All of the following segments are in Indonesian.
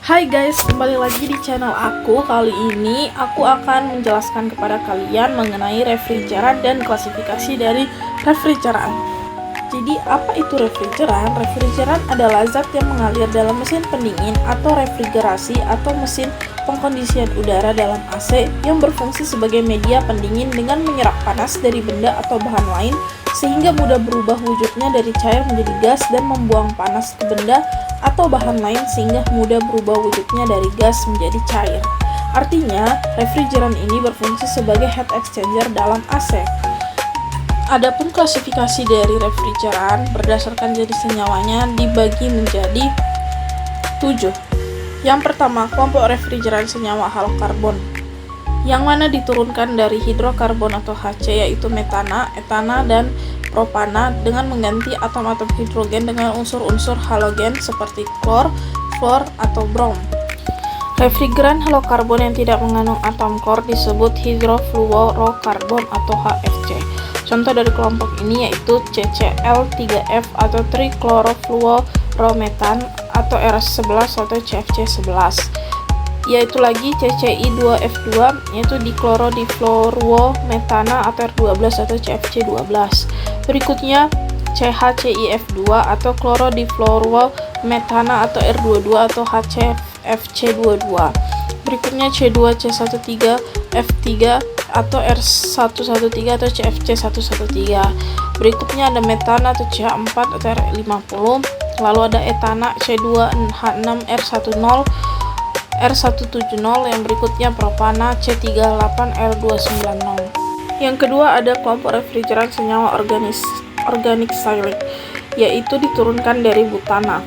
Hai guys, kembali lagi di channel aku. Kali ini aku akan menjelaskan kepada kalian mengenai refrigeran dan klasifikasi dari refrigeran. Jadi apa itu refrigeran? Refrigeran adalah zat yang mengalir dalam mesin pendingin atau refrigerasi atau mesin pengkondisian udara dalam AC yang berfungsi sebagai media pendingin dengan menyerap panas dari benda atau bahan lain sehingga mudah berubah wujudnya dari cair menjadi gas dan membuang panas ke benda atau bahan lain sehingga mudah berubah wujudnya dari gas menjadi cair. Artinya, refrigeran ini berfungsi sebagai heat exchanger dalam AC. Adapun klasifikasi dari refrigeran berdasarkan jenis senyawanya dibagi menjadi 7. Yang pertama, kelompok refrigeran senyawa halokarbon, yang mana diturunkan dari hidrokarbon atau HC, yaitu metana, etana, dan propana dengan mengganti atom-atom hidrogen dengan unsur-unsur halogen seperti klor, fluor, atau brom. Refrigeran halokarbon yang tidak mengandung atom klor disebut hidrofluorokarbon atau HFC. Contoh dari kelompok ini yaitu CCl3F atau trichlorofluorometan atau RS11 atau CFC11. Yaitu lagi CCI2F2 yaitu diklorodifluorometana atau R12 atau CFC12. Berikutnya CHCIF2 atau klorodifluorometana atau R22 atau HCFC22. Berikutnya C2C13F3 atau R113 atau CFC113. Berikutnya ada metana atau CH4 atau R50. Lalu ada etana C2H6R10 R170, yang berikutnya propana C38R290. Yang kedua ada kelompok refrigeran senyawa organik silane, yaitu diturunkan dari butana.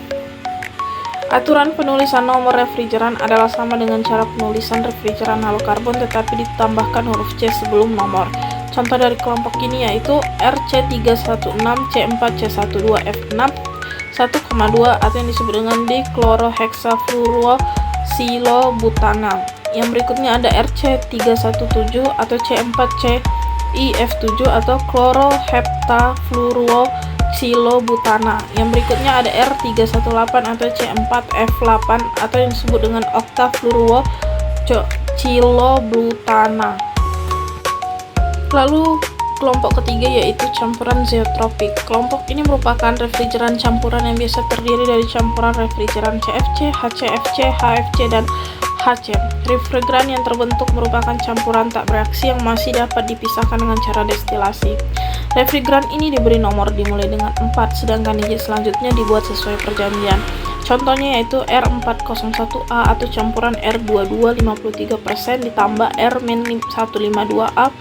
Aturan penulisan nomor refrigeran adalah sama dengan cara penulisan refrigeran halokarbon tetapi ditambahkan huruf C sebelum nomor. Contoh dari kelompok ini yaitu RC316C4C12F6 1,2 atau yang disebut dengan dikloroheksafluorosilobutana. Yang berikutnya ada RC317 atau C4CIF7 atau kloroheptafluorosilobutana. Yang berikutnya ada R318 atau C4F8 atau yang disebut dengan oktafluorosilobutana. Lalu kelompok ketiga yaitu campuran zeotropik. Kelompok ini merupakan refrigeran campuran yang biasa terdiri dari campuran refrigeran CFC, HCFC, HFC, dan HC. Refrigeran yang terbentuk merupakan campuran tak bereaksi yang masih dapat dipisahkan dengan cara destilasi. Refrigeran ini diberi nomor dimulai dengan 4, sedangkan digit selanjutnya dibuat sesuai perjanjian. Contohnya yaitu R401A atau campuran R22 53% ditambah R-152A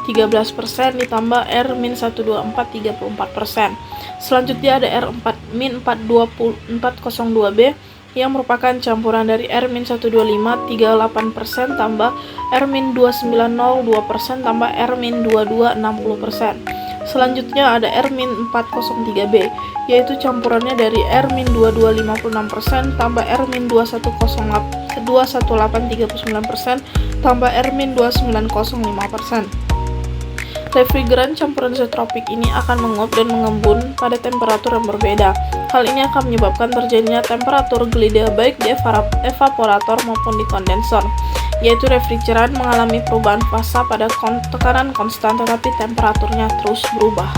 13% ditambah R-124 34%. Selanjutnya ada R4-402B yang merupakan campuran dari R-125 38% tambah R-290 2% tambah R-22 60%. Selanjutnya ada R-403B, yaitu campurannya dari R-22 56% tambah R-218 39% tambah R-290 5%. Refrigeran campuran zeotropik ini akan menguap dan mengembun pada temperatur yang berbeda. Hal ini akan menyebabkan terjadinya temperatur gelida baik di evaporator maupun di kondensor, yaitu refrigeran mengalami perubahan fasa pada tekanan konstan tetapi temperaturnya terus berubah.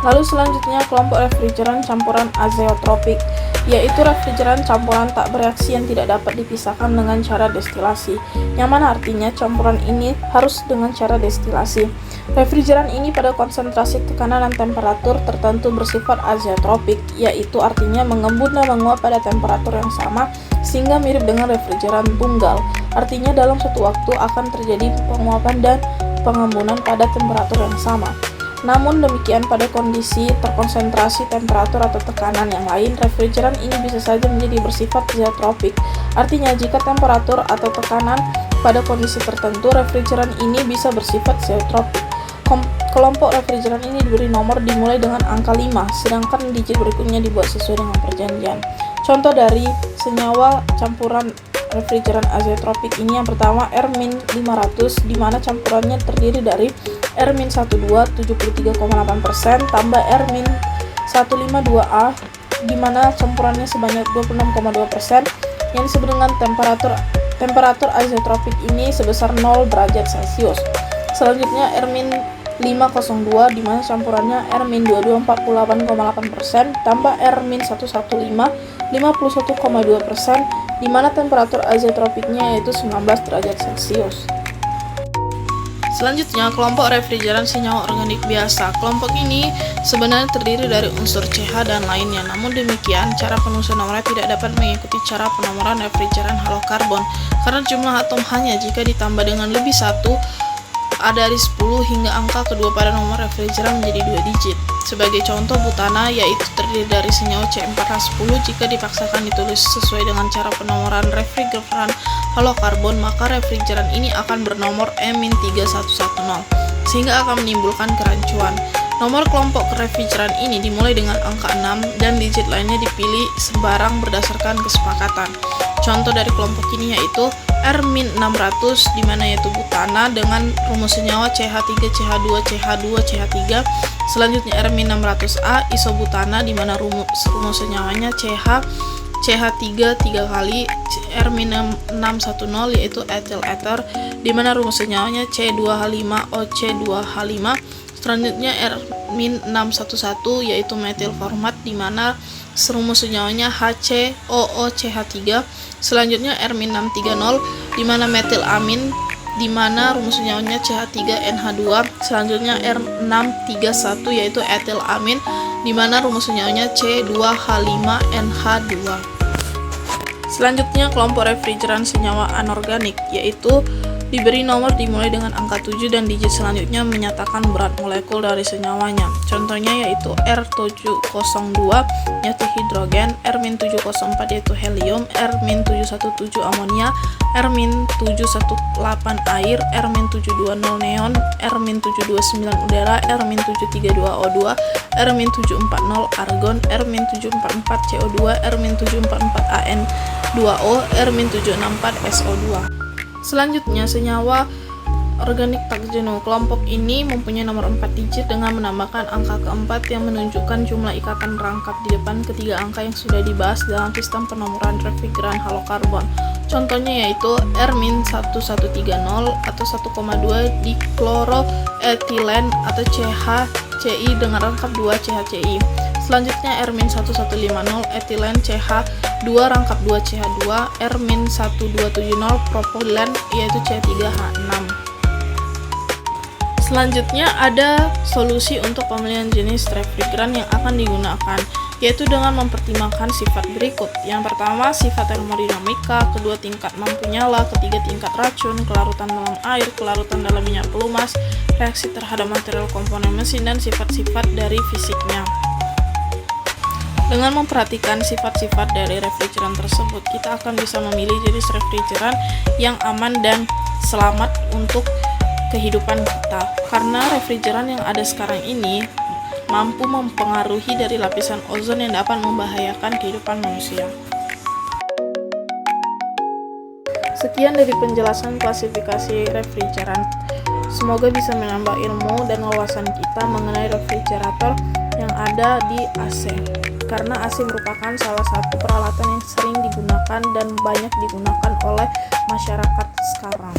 Lalu selanjutnya kelompok refrigeran campuran azeotropik, yaitu refrigeran campuran tak bereaksi yang tidak dapat dipisahkan dengan cara destilasi, yang mana artinya campuran ini harus dengan cara destilasi. Refrigeran ini pada konsentrasi tekanan dan temperatur tertentu bersifat azeotropik, yaitu artinya mengembun dan menguap pada temperatur yang sama sehingga mirip dengan refrigeran tunggal. Artinya dalam satu waktu akan terjadi penguapan dan pengembunan pada temperatur yang sama. Namun demikian pada kondisi terkonsentrasi temperatur atau tekanan yang lain, refrigeran ini bisa saja menjadi bersifat zeotropik. Artinya jika temperatur atau tekanan pada kondisi tertentu, refrigeran ini bisa bersifat zeotropik. Kelompok refrigeran ini diberi nomor dimulai dengan angka 5, sedangkan digit berikutnya dibuat sesuai dengan perjanjian. Contoh dari senyawa campuran refrigeran azeotropik ini yang pertama R-500 di mana campurannya terdiri dari R-12 73,8% tambah R-152A di mana campurannya sebanyak 26,2% yang disebut dengan temperatur azotropik ini sebesar 0 derajat Celcius. Selanjutnya R-502 di mana campurannya R-22 48,8% tambah R-115 51,2% di mana temperatur azotropiknya yaitu 19 derajat Celcius. Selanjutnya, kelompok refrigeran senyawa organik biasa. Kelompok ini sebenarnya terdiri dari unsur CH dan lainnya. Namun demikian, cara penulisan nomornya tidak dapat mengikuti cara penomoran refrigeran halokarbon karena jumlah atom hanya jika ditambah dengan lebih satu dari 10 hingga angka kedua pada nomor refrigeran menjadi 2 digit. Sebagai contoh, butana yaitu terdiri dari senyawa C4H10 jika dipaksakan ditulis sesuai dengan cara penomoran refrigeran halokarbon, maka refrigeran ini akan bernomor M-3110 sehingga akan menimbulkan kerancuan. Nomor kelompok refrigeran ini dimulai dengan angka 6 dan digit lainnya dipilih sembarang berdasarkan kesepakatan. Contoh dari kelompok ini yaitu R-600 di mana yaitu butana dengan rumus senyawa CH3CH2 CH2 CH3. Selanjutnya R-600A isobutana di mana rumus senyawanya CH3 3 kali. R-610 yaitu ethyl ether di mana rumus senyawanya C2H5OC2H5. Selanjutnya R-611 yaitu metil format di mana rumus senyawanya HCOOCH3. Selanjutnya R-630 di mana metil amin di mana rumus senyawanya CH3NH2. Selanjutnya R-631 yaitu etil amin di mana rumus senyawanya C2H5NH2. Selanjutnya kelompok refrigeran senyawa anorganik yaitu diberi nomor dimulai dengan angka 7 dan digit selanjutnya menyatakan berat molekul dari senyawanya. Contohnya yaitu R702 yaitu hidrogen, R-704 yaitu helium, R-717 amonia, R-718 air, R-720 neon, R-729 udara, R-732 O2, R-740 argon, R-744 CO2, R-744 AN2O, R-764 SO2. Selanjutnya, senyawa organik tak jenuh. Kelompok ini mempunyai nomor 4 digit dengan menambahkan angka keempat yang menunjukkan jumlah ikatan rangkap di depan ketiga angka yang sudah dibahas dalam sistem penomoran refrigeran halokarbon. Contohnya yaitu R-1130 atau 1,2 dikloroetilen atau CHCI dengan rangkap 2 CHCI. Selanjutnya R-1150 etilen CH2 rangkap 2 CH2, R-1270 propilen yaitu C3H6. Selanjutnya ada solusi untuk pemilihan jenis refrigeran yang akan digunakan, yaitu dengan mempertimbangkan sifat berikut. Yang pertama, sifat termodinamika, kedua tingkat mampu nyala, ketiga tingkat racun, kelarutan dalam air, kelarutan dalam minyak pelumas, reaksi terhadap material komponen mesin, dan sifat-sifat dari fisiknya. Dengan memperhatikan sifat-sifat dari refrigeran tersebut, kita akan bisa memilih jenis refrigeran yang aman dan selamat untuk kehidupan kita. Karena refrigeran yang ada sekarang ini mampu mempengaruhi dari lapisan ozon yang dapat membahayakan kehidupan manusia. Sekian dari penjelasan klasifikasi refrigeran. Semoga bisa menambah ilmu dan wawasan kita mengenai refrigerator yang ada di AC. Karena AC merupakan salah satu peralatan yang sering digunakan dan banyak digunakan oleh masyarakat sekarang.